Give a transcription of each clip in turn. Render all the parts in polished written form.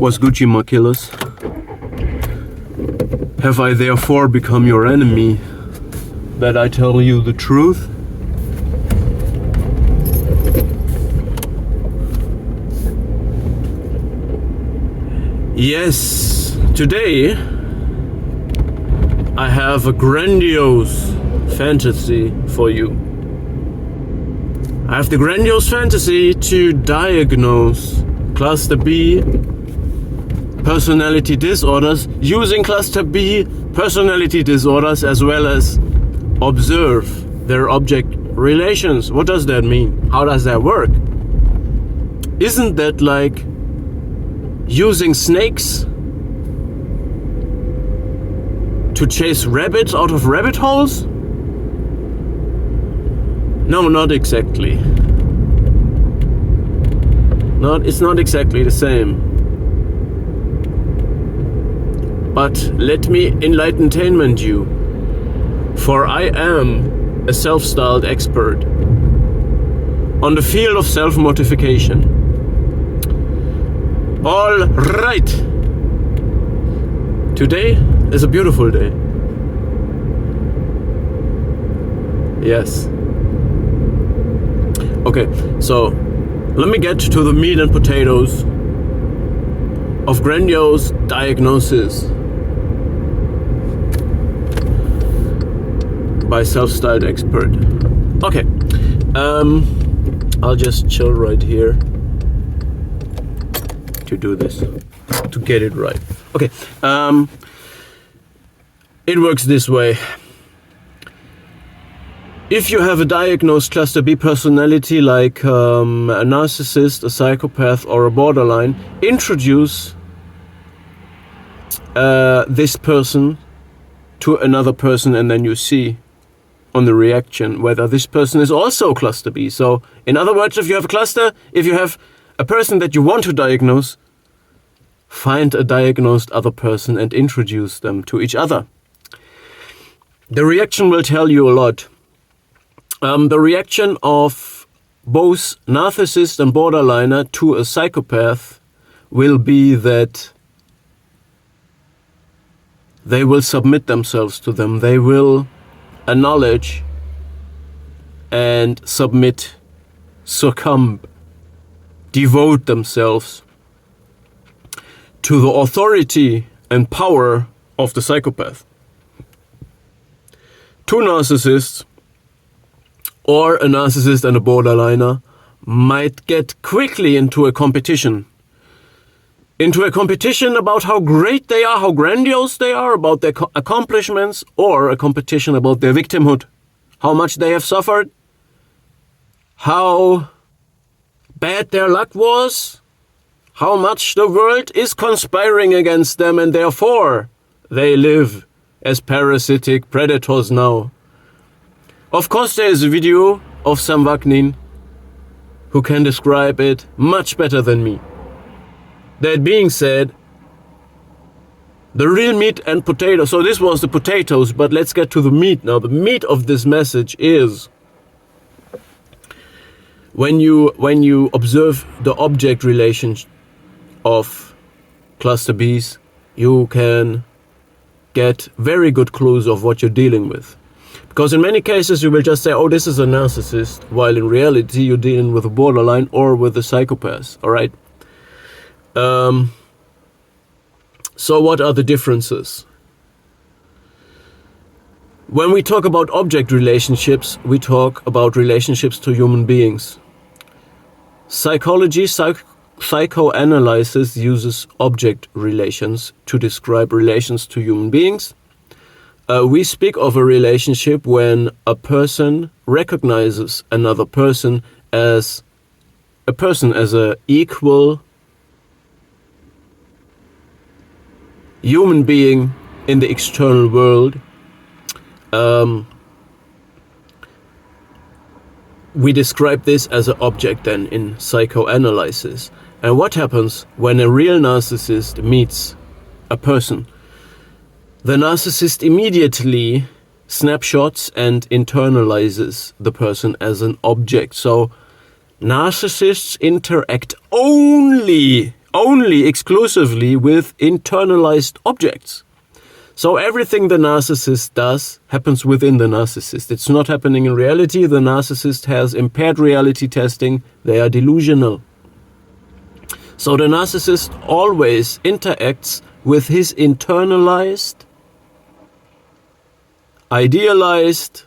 Was Gucci Makilas? Have I therefore become your enemy, that I tell you the truth? Yes, today I have a grandiose fantasy for you. I have the grandiose fantasy to diagnose Cluster B personality disorders using Cluster B personality disorders, as well as observe their object relations. What does that mean? How does that work? Isn't that like using snakes to chase rabbits out of rabbit holes? No, not exactly. It's not exactly the same. But let me enlighten you, for I am a self-styled expert on the field of self-mortification. All right. Today is a beautiful day. Yes. Okay, so let me get to the meat and potatoes of grandiose diagnosis by self-styled expert. Okay, I'll just chill right here to do this, to get it right. Okay, it works this way. If you have a diagnosed Cluster B personality like a narcissist, a psychopath, or a borderline, introduce this person to another person, and then you see on the reaction whether this person is also Cluster B. So, in other words, if you have a cluster, if you have a person that you want to diagnose, find a diagnosed other person and introduce them to each other. The reaction will tell you a lot. The reaction of both narcissist and borderliner to a psychopath will be that they will submit themselves to them. They will acknowledge and submit, succumb, devote themselves to the authority and power of the psychopath. Two narcissists, or a narcissist and a borderliner, might get quickly into a competition about how great they are, how grandiose they are, about their accomplishments, or a competition about their victimhood, how much they have suffered, how bad their luck was, how much the world is conspiring against them, and therefore they live as parasitic predators now. Of course, there is a video of Sam Vaknin who can describe it much better than me. That being said, the real meat and potatoes, so this was the potatoes, but let's get to the meat now. The meat of this message is when you observe the object relation of Cluster Bs, you can get very good clues of what you're dealing with. Because in many cases you will just say, oh, this is a narcissist, while in reality you're dealing with a borderline or with a psychopath, all right? So what are the differences? When we talk about object relationships, we talk about relationships to human beings. Psychology, psychoanalysis uses object relations to describe relations to human beings. We speak of a relationship when a person recognizes another person as an equal human being in the external world. We describe this as an object then in psychoanalysis. And what happens when a real narcissist meets a person? The narcissist immediately snapshots and internalizes the person as an object. So narcissists interact only only exclusively with internalized objects. So everything the narcissist does happens within the narcissist. It's not happening in reality. The narcissist has impaired reality testing. They are delusional. So the narcissist always interacts with his internalized, idealized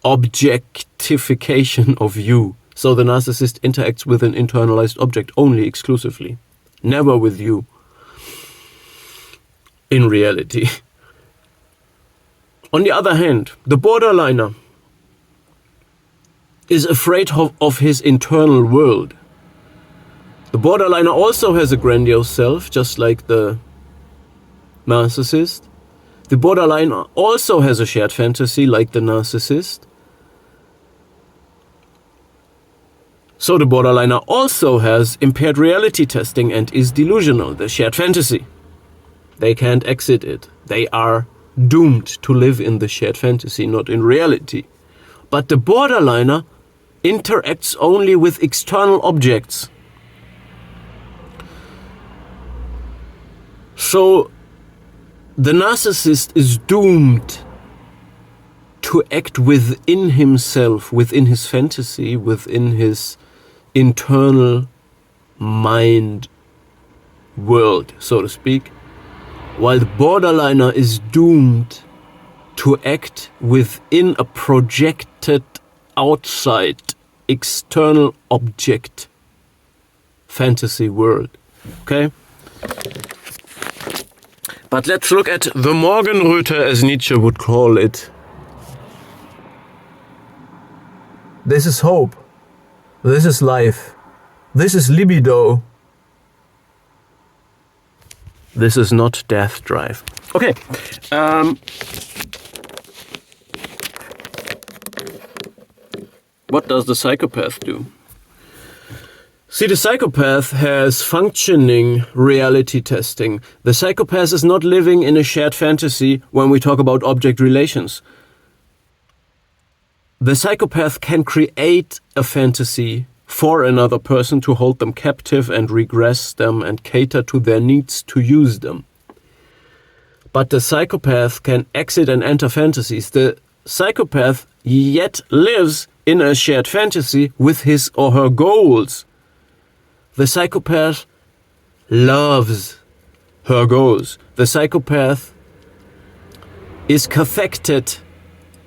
objectification of you. So the narcissist interacts with an internalized object only exclusively, never with you in reality. On the other hand, the borderliner is afraid of his internal world. The borderliner also has a grandiose self, just like the narcissist. The borderliner also has a shared fantasy, like the narcissist. So the borderliner also has impaired reality testing and is delusional, the shared fantasy. They can't exit it. They are doomed to live in the shared fantasy, not in reality. But the borderliner interacts only with external objects. So the narcissist is doomed to act within himself, within his fantasy, within his internal mind world, so to speak, while the borderliner is doomed to act within a projected outside external object fantasy world. Okay? But let's look at the Morgenröte, as Nietzsche would call it. This is hope. This is life. This is libido. This is not death drive. Okay. What does the psychopath do? See, the psychopath has functioning reality testing. The psychopath is not living in a shared fantasy when we talk about object relations. The psychopath can create a fantasy for another person to hold them captive and regress them and cater to their needs to use them. But the psychopath can exit and enter fantasies. The psychopath yet lives in a shared fantasy with his or her goals. The psychopath loves her goals. The psychopath is cathected,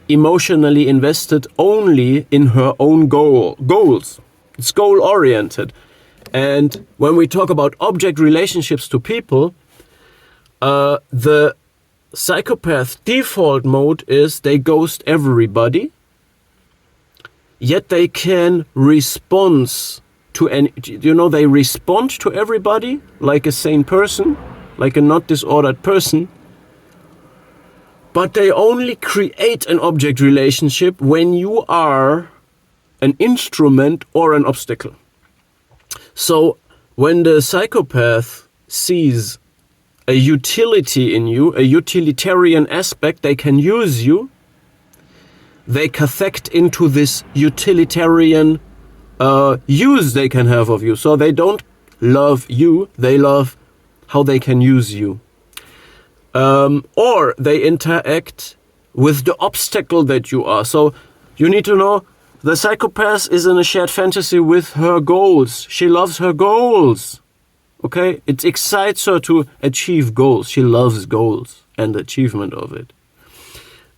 emotionally invested only in her own goals. It's goal-oriented. And when we talk about object relationships to people, the psychopath default mode is they ghost everybody, yet they can respond to they respond to everybody like a sane person, like a not disordered person, but they only create an object relationship when you are an instrument or an obstacle. So when the psychopath sees a utility in you, a utilitarian aspect, they can use you, they cathect into this utilitarian use they can have of you. So they don't love you, they love how they can use you. Or they interact with the obstacle that you are. So you need to know the psychopath is in a shared fantasy with her goals. She loves her goals. Okay? It excites her to achieve goals. She loves goals and achievement of it.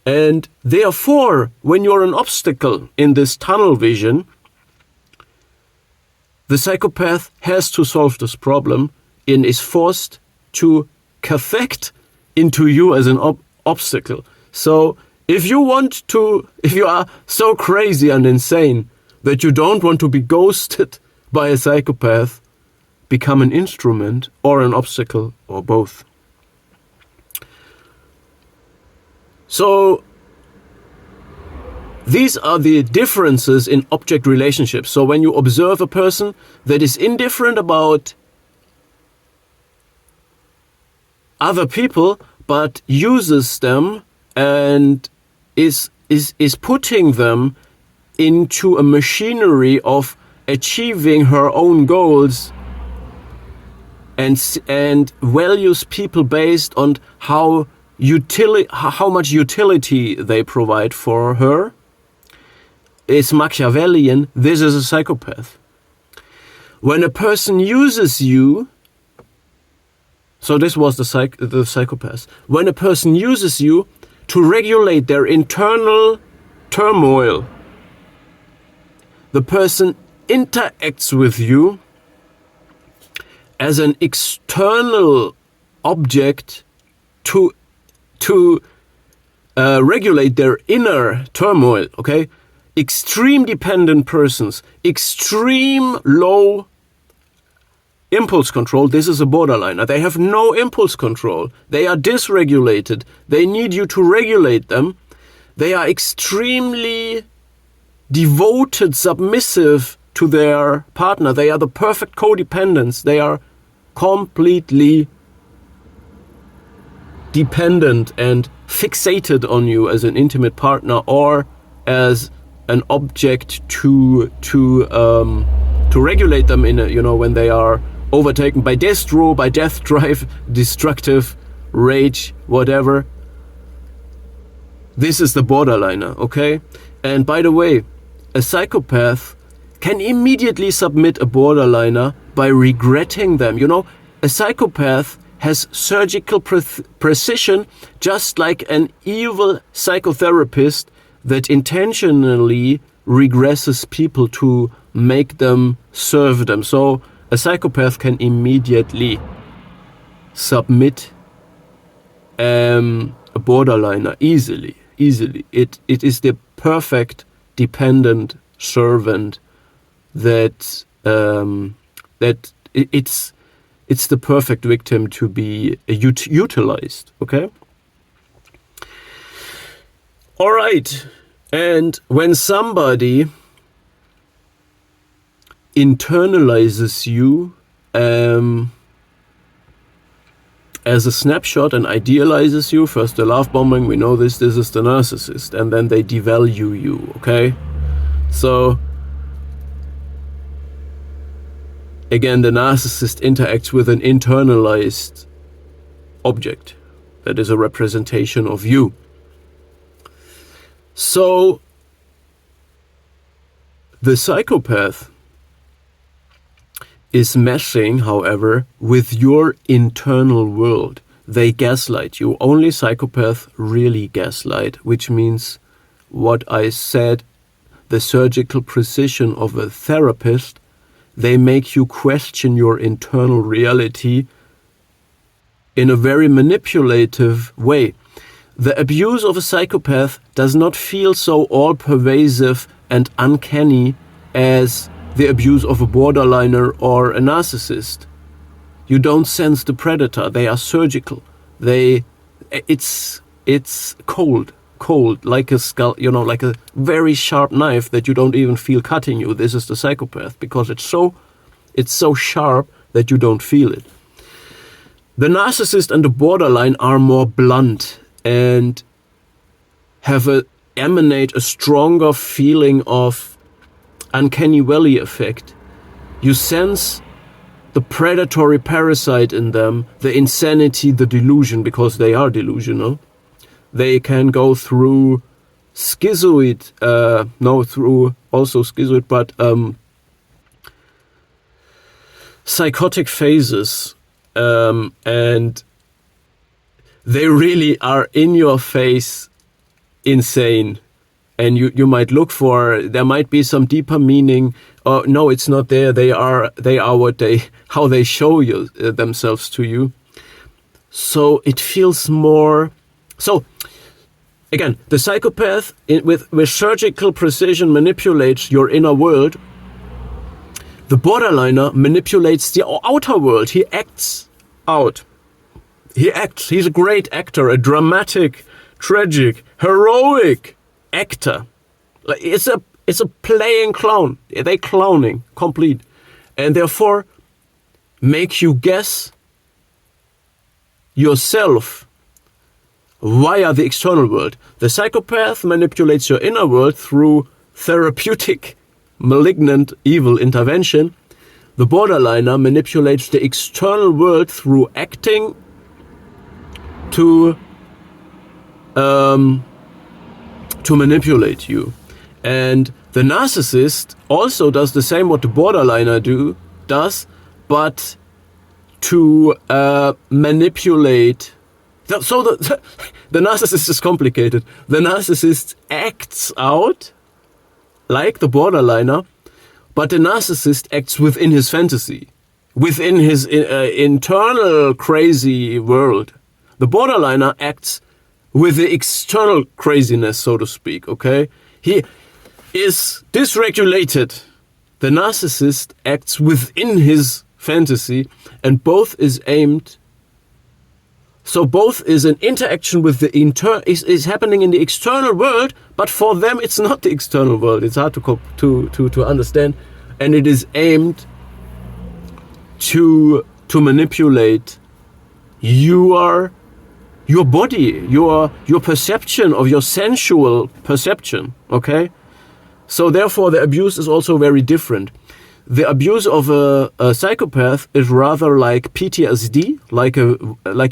And therefore, when you're an obstacle in this tunnel vision, the psychopath has to solve this problem and is forced to cathect into you as an obstacle. So if you are so crazy and insane that you don't want to be ghosted by a psychopath, become an instrument or an obstacle or both. So these are the differences in object relationships. So when you observe a person that is indifferent about other people, but uses them and is putting them into a machinery of achieving her own goals, and values people based on how much utility they provide for her, is Machiavellian. This is a psychopath. When a person uses you, so this was the psychopath. When a person uses you to regulate their internal turmoil, the person interacts with you as an external object to regulate their inner turmoil, okay? Extreme dependent persons, extreme low impulse control. This is a borderliner. They have no impulse control. They are dysregulated. They need you to regulate them. They are extremely devoted, submissive to their partner. They are the perfect codependents. They are completely dependent and fixated on you as an intimate partner or as an object to regulate them in a, when they are overtaken by destro, by death drive, destructive rage, whatever. This is the borderliner, okay? And by the way, a psychopath can immediately submit a borderliner by regretting them. A psychopath has surgical precision, just like an evil psychotherapist that intentionally regresses people to make them serve them. So a psychopath can immediately submit a borderliner easily. It is the perfect dependent servant that it's the perfect victim to be utilized. Okay. All right. And when somebody internalizes you as a snapshot and idealizes you, first the love bombing, we know this is the narcissist, and then they devalue you, okay? So again, the narcissist interacts with an internalized object that is a representation of you. So the psychopath is messing, however, with your internal world. They gaslight you. Only psychopaths really gaslight, which means what I said, the surgical precision of a therapist. They make you question your internal reality in a very manipulative way. The abuse of a psychopath does not feel so all-pervasive and uncanny as the abuse of a borderliner or a narcissist. You don't sense the predator. They are surgical. It's cold, like a skull, like a very sharp knife that you don't even feel cutting you. This is the psychopath because it's so sharp that you don't feel it. The narcissist and the borderline are more blunt and emanate a stronger feeling of uncanny valley effect. You sense the predatory parasite in them, the insanity, the delusion, because they are delusional. They can go through schizoid, psychotic phases, and they really are in your face insane. And you might look there might be some deeper meaning. Oh, no, it's not there. They are how they show themselves to you. So it feels more. So again, the psychopath with surgical precision manipulates your inner world. The borderliner manipulates the outer world. He acts out. He's a great actor, a dramatic, tragic, heroic actor. It's a playing clown. They're clowning complete, and therefore make you guess yourself via the external world. The psychopath manipulates your inner world through therapeutic, malignant, evil intervention. the borderliner manipulates the external world through acting to manipulate you. And the narcissist also does the same what the borderliner does, but to manipulate. So the narcissist is complicated. The narcissist acts out like the borderliner, but the narcissist acts within his fantasy, within his internal crazy world. The borderliner acts with the external craziness, so to speak, okay? He is dysregulated. The narcissist acts within his fantasy, and both is aimed. So both is an interaction with the is happening in the external world, but for them it's not the external world. It's hard to understand, and it is aimed to manipulate your body, your perception of your sensual perception. Okay, so therefore the abuse is also very different. The abuse of a psychopath is rather like PTSD, like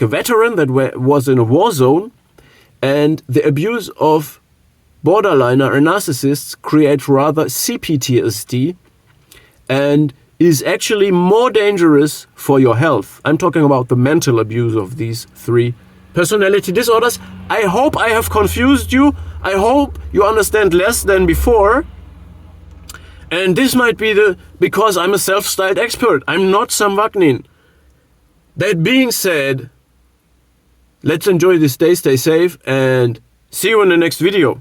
a veteran that was in a war zone, and the abuse of borderliner or narcissists creates rather CPTSD, and is actually more dangerous for your health. I'm talking about the mental abuse of these 3 personality disorders. I hope I have confused you. I hope you understand less than before. And this might be because I'm a self-styled expert. I'm not some Wagnin. That being said, let's enjoy this day, stay safe, and see you in the next video.